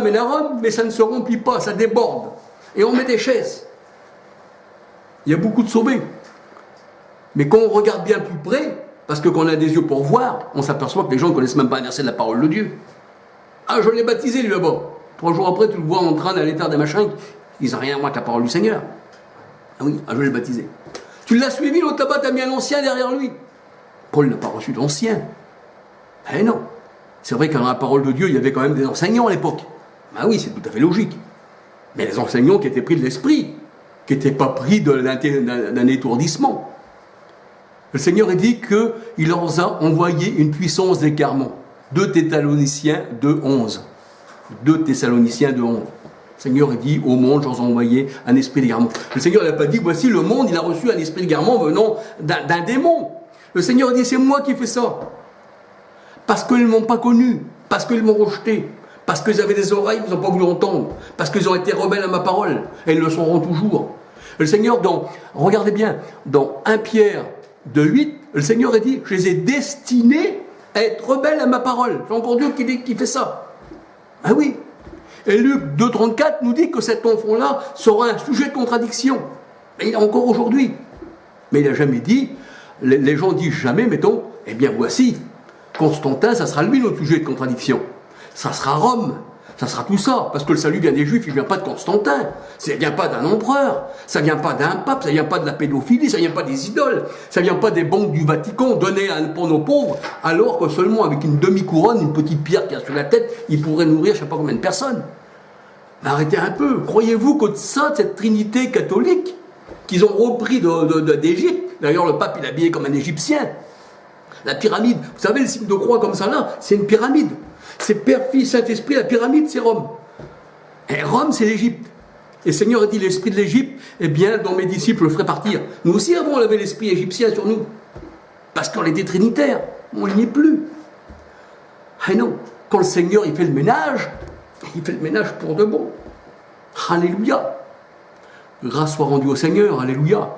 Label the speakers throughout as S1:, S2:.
S1: mène à Rome, mais ça ne se remplit pas, ça déborde. Et on met des chaises. Il y a beaucoup de sauvés. Mais quand on regarde bien plus près, parce que quand on a des yeux pour voir, on s'aperçoit que les gens ne connaissent même pas un verset de la parole de Dieu. Ah, je l'ai baptisé lui là-bas. 3 jours après, tu le vois en train d'aller faire des machins, ils n'ont rien à voir avec la parole du Seigneur. Ah oui, je l'ai baptisé. Tu l'as suivi, l'autre là-bas, tu as mis un ancien derrière lui. Paul n'a pas reçu d'ancien. Eh non. C'est vrai que dans la parole de Dieu, il y avait quand même des enseignants à l'époque. Ah oui, c'est tout à fait logique. Mais les enseignants qui étaient pris de l'esprit, qui n'étaient pas pris d'un étourdissement. Le Seigneur a dit qu'il leur a envoyé une puissance d'égarement. 2 Thessaloniciens 2:11. 2 Thessaloniciens 2:11. Le Seigneur a dit au monde, j'en ai envoyé un esprit d'égarement. Le Seigneur n'a pas dit, voici le monde, il a reçu un esprit d'égarement venant d'un démon. Le Seigneur a dit, c'est moi qui fais ça. Parce qu'ils ne m'ont pas connu, parce qu'ils m'ont rejeté, parce qu'ils avaient des oreilles, ils n'ont pas voulu entendre, parce qu'ils ont été rebelles à ma parole, et ils le seront toujours. Le Seigneur, regardez bien, dans 1 Pierre 2:8, le Seigneur a dit, je les ai destinés à être rebelles à ma parole. C'est encore Dieu qui fait ça. Ah oui. Et Luc 2:34 nous dit que cet enfant-là sera un sujet de contradiction. Et encore aujourd'hui. Mais il n'a jamais dit, les gens disent jamais, mettons, eh bien voici, Constantin, ça sera lui notre sujet de contradiction. Ça sera Rome, ça sera tout ça. Parce que le salut vient des Juifs, il ne vient pas de Constantin. Ça ne vient pas d'un empereur, ça ne vient pas d'un pape, ça ne vient pas de la pédophilie, ça ne vient pas des idoles, ça ne vient pas des banques du Vatican données pour nos pauvres, alors que seulement avec une demi-couronne, une petite pierre qui a sur la tête, il pourrait nourrir je ne sais pas combien de personnes. Mais arrêtez un peu. Croyez-vous que ça, cette trinité catholique, qu'ils ont repris d'Égypte, d'ailleurs le pape il est habillé comme un Égyptien, la pyramide, vous savez le signe de croix comme ça là, c'est une pyramide. C'est Père, Fils, Saint-Esprit, la pyramide c'est Rome. Et Rome c'est l'Égypte. Et le Seigneur a dit l'esprit de l'Égypte, eh bien dans mes disciples je le ferai partir. Nous aussi avant on avait l'esprit égyptien sur nous. Parce qu'on était trinitaires, on n'y est plus. Ah non, quand le Seigneur il fait le ménage pour de bon. Alléluia. Grâce soit rendue au Seigneur, alléluia.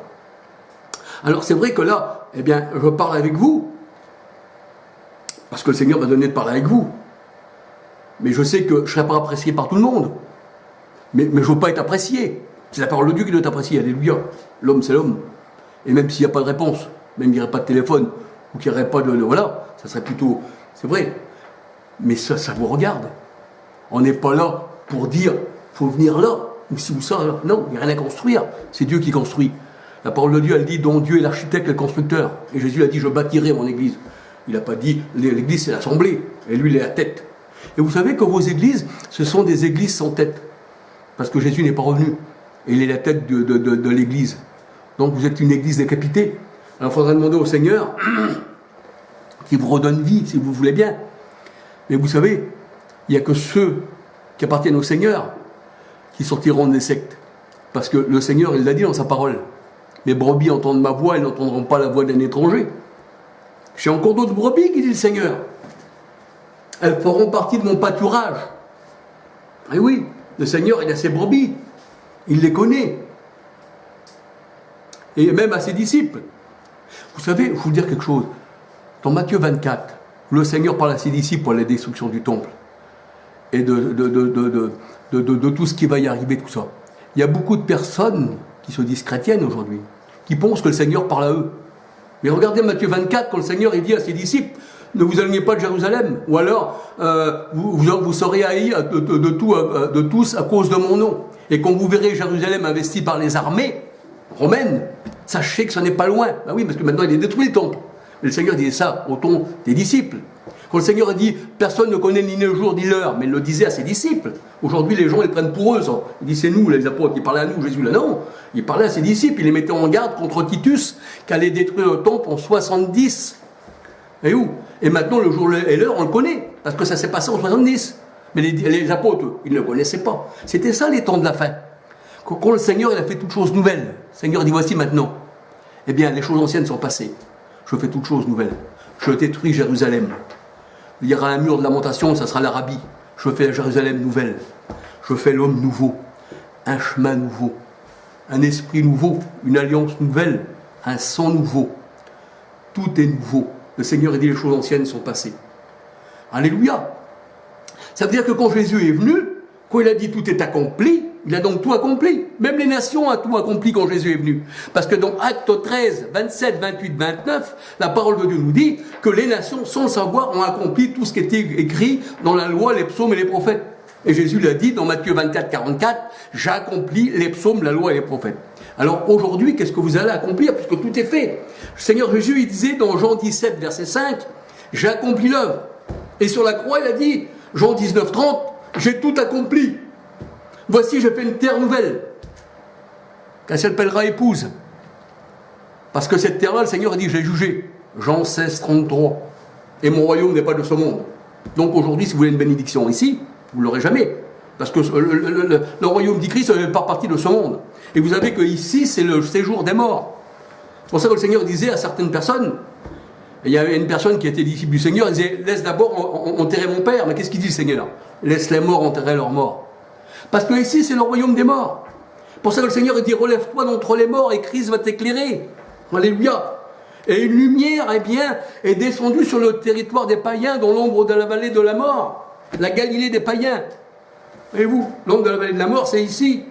S1: Alors c'est vrai que là, eh bien, je parle avec vous, parce que le Seigneur m'a donné de parler avec vous. Mais je sais que je ne serai pas apprécié par tout le monde. Mais je ne veux pas être apprécié. C'est la parole de Dieu qui doit être appréciée, alléluia. L'homme, c'est l'homme. Et même s'il n'y a pas de réponse, même il n'y aurait pas de téléphone, ou qu'il n'y aurait pas voilà, ça serait plutôt... C'est vrai. Mais ça vous regarde. On n'est pas là pour dire, il faut venir là, ou si ou ça, là. Non, il n'y a rien à construire. C'est Dieu qui construit. La parole de Dieu, elle dit, dont Dieu est l'architecte et le constructeur. Et Jésus a dit, je bâtirai mon église. Il n'a pas dit, l'église c'est l'assemblée, et lui il est la tête. Et vous savez que vos églises, ce sont des églises sans tête. Parce que Jésus n'est pas revenu. Et il est la tête de l'église. Donc vous êtes une église décapitée. Alors il faudra demander au Seigneur qu'il vous redonne vie, si vous voulez bien. Mais vous savez, il n'y a que ceux qui appartiennent au Seigneur qui sortiront des sectes. Parce que le Seigneur, il l'a dit dans sa parole. Mes brebis entendent ma voix, elles n'entendront pas la voix d'un étranger. J'ai encore d'autres brebis, qui dit le Seigneur. Elles feront partie de mon pâturage. Et oui, le Seigneur, il a ses brebis. Il les connaît. Et même à ses disciples. Vous savez, je vais vous dire quelque chose. Dans Matthieu 24, le Seigneur parle à ses disciples pour la destruction du temple. Et de tout ce qui va y arriver, tout ça. Il y a beaucoup de personnes qui se disent chrétiennes aujourd'hui, qui pensent que le Seigneur parle à eux. Mais regardez Matthieu 24, quand le Seigneur il dit à ses disciples, ne vous éloignez pas de Jérusalem, ou alors vous serez haïs de tous à cause de mon nom. Et quand vous verrez Jérusalem investi par les armées romaines, sachez que ce n'est pas loin. Ben oui, parce que maintenant il est détruit le temple. Mais le Seigneur disait ça au ton des disciples. Quand le Seigneur a dit, personne ne connaît ni le jour ni l'heure, mais il le disait à ses disciples. Aujourd'hui, les gens les prennent pour eux, ça. Il dit, c'est nous, les apôtres, qui parlaient à nous, Jésus, là, non. Il parlait à ses disciples, il les mettait en garde contre Titus, qui allait détruire le temple en 70. Et où? Et maintenant, le jour et l'heure, on le connaît, parce que ça s'est passé en 70. Mais les apôtres, ils ne le connaissaient pas. C'était ça, les temps de la fin. Quand le Seigneur, il a fait toutes choses nouvelles, le Seigneur dit, voici maintenant. Eh bien, les choses anciennes sont passées. Je fais toutes choses nouvelles. Je détruis Jérusalem. Il y aura un mur de lamentation, ça sera l'Arabie. Je fais la Jérusalem nouvelle. Je fais l'homme nouveau. Un chemin nouveau. Un esprit nouveau. Une alliance nouvelle. Un sang nouveau. Tout est nouveau. Le Seigneur a dit les choses anciennes sont passées. Alléluia. Ça veut dire que quand Jésus est venu, Quand il a dit tout est accompli, il a donc tout accompli. Même les nations ont tout accompli quand Jésus est venu. Parce que dans Actes 13, 27, 28, 29, la parole de Dieu nous dit que les nations, sans le savoir, ont accompli tout ce qui était écrit dans la loi, les psaumes et les prophètes. Et Jésus l'a dit dans Matthieu 24, 44, j'ai accompli les psaumes, la loi et les prophètes. Alors aujourd'hui, qu'est-ce que vous allez accomplir? Puisque tout est fait. Le Seigneur Jésus, il disait dans Jean 17, verset 5, j'ai accompli l'œuvre. Et sur la croix, il a dit, Jean 19, 30, j'ai tout accompli. Voici, j'ai fait une terre nouvelle, qu'elle s'appellera épouse. Parce que cette terre-là, le Seigneur a dit, j'ai jugé. Jean 16, 33. Et mon royaume n'est pas de ce monde. Donc aujourd'hui, si vous voulez une bénédiction ici, vous ne l'aurez jamais. Parce que le royaume du Christ ne fait pas partie de ce monde. Et vous savez qu'ici, c'est le séjour des morts. C'est pour ça que le Seigneur disait à certaines personnes, il y avait une personne qui était disciple du Seigneur, il disait, laisse d'abord enterrer mon père. Mais qu'est-ce qu'il dit le Seigneur? Laisse les morts enterrer leurs morts. Parce que ici, c'est le royaume des morts. C'est pour ça que le Seigneur dit, relève-toi d'entre les morts et Christ va t'éclairer. Alléluia. Et une lumière, eh bien, est descendue sur le territoire des païens dans l'ombre de la vallée de la mort. La Galilée des païens. Voyez-vous, l'ombre de la vallée de la mort, c'est ici.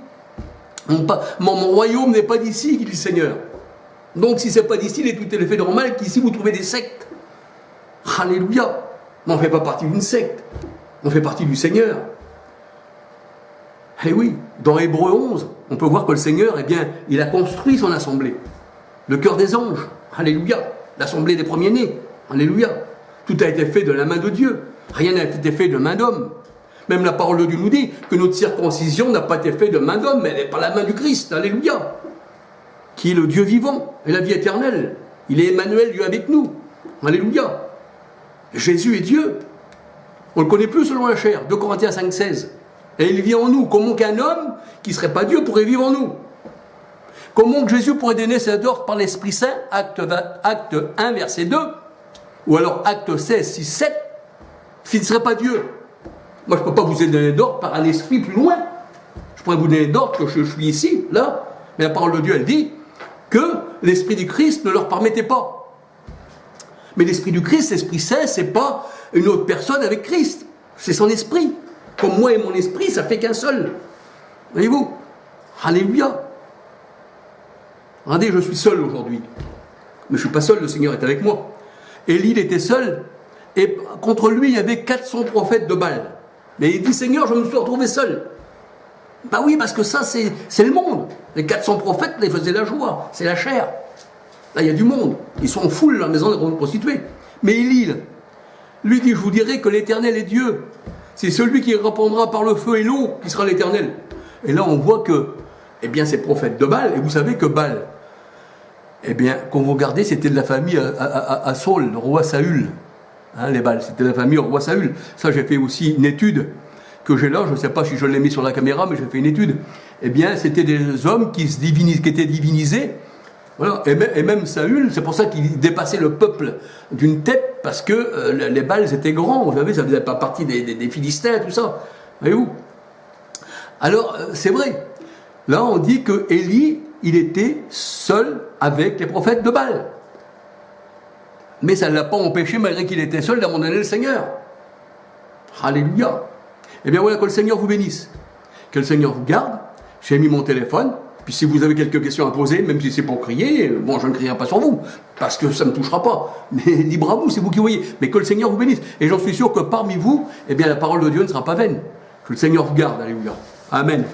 S1: Mon royaume n'est pas d'ici, dit le Seigneur. Donc, si ce n'est pas d'ici, il est tout à fait normal qu'ici, vous trouvez des sectes. Alléluia. Mais on ne fait pas partie d'une secte. On fait partie du Seigneur. Eh oui, dans Hébreux 11, on peut voir que le Seigneur, eh bien, il a construit son assemblée. Le cœur des anges. Alléluia. L'assemblée des premiers-nés. Alléluia. Tout a été fait de la main de Dieu. Rien n'a été fait de main d'homme. Même la parole de Dieu nous dit que notre circoncision n'a pas été faite de main d'homme, mais elle est par la main du Christ. Alléluia. Qui est le Dieu vivant et la vie éternelle. Il est Emmanuel, Dieu avec nous. Alléluia. Jésus est Dieu. On ne le connaît plus selon la chair. 2 Corinthiens 5, 16. Et il vit en nous. Comment qu'un homme qui ne serait pas Dieu pourrait vivre en nous? Comment que Jésus pourrait donner cet ordre par l'Esprit Saint? Acte 1, verset 2. Ou alors Acte 16, 6, 7. S'il ne serait pas Dieu. Moi, je ne peux pas vous donner d'ordre par un esprit plus loin. Je pourrais vous donner d'ordre que je suis ici, là. Mais la parole de Dieu, elle dit que l'Esprit du Christ ne leur permettait pas. Mais l'Esprit du Christ, l'Esprit Saint, ce n'est pas une autre personne avec Christ. C'est son esprit. Comme moi et mon esprit, ça fait qu'un seul. Voyez-vous? Alléluia. Regardez, je suis seul aujourd'hui. Mais je ne suis pas seul, le Seigneur est avec moi. Élie, il était seul. Et contre lui, il y avait 400 prophètes de Baal. Mais il dit, Seigneur, je me suis retrouvé seul. Ben oui, parce que ça, c'est le monde. Les 400 prophètes, les faisaient la joie. C'est la chair. Là, il y a du monde. Ils sont en foule dans la maison des prostituées. Mais Élie, lui dit, je vous dirai que l'Éternel est Dieu. C'est celui qui répondra par le feu et l'eau qui sera l'Éternel. Et là, on voit que, eh bien, ces prophètes de Baal, et vous savez que Baal, eh bien, quand vous regardez, c'était de la famille à Saul, le roi Saül. Hein, les Baals, c'était la famille au roi Saül. Ça, j'ai fait aussi une étude que j'ai là, je ne sais pas si je l'ai mis sur la caméra, mais j'ai fait une étude. Eh bien, c'était des hommes qui étaient divinisés. Voilà. Et même Saül, c'est pour ça qu'il dépassait le peuple d'une tête, parce que les Baals étaient grands, vous savez, ça ne faisait pas partie des Philistins, tout ça. Voyez-vous? Alors, c'est vrai. Là, on dit que Élie, il était seul avec les prophètes de Baal. Mais ça ne l'a pas empêché, malgré qu'il était seul, d'abandonner le Seigneur. Alléluia. Eh bien voilà, que le Seigneur vous bénisse. Que le Seigneur vous garde. J'ai mis mon téléphone. Puis si vous avez quelques questions à poser, même si c'est pour crier, bon, je ne crierai pas sur vous, parce que ça ne me touchera pas. Mais libre à vous, c'est vous qui voyez. Mais que le Seigneur vous bénisse. Et j'en suis sûr que parmi vous, eh bien la parole de Dieu ne sera pas vaine. Que le Seigneur vous garde. Alléluia. Amen.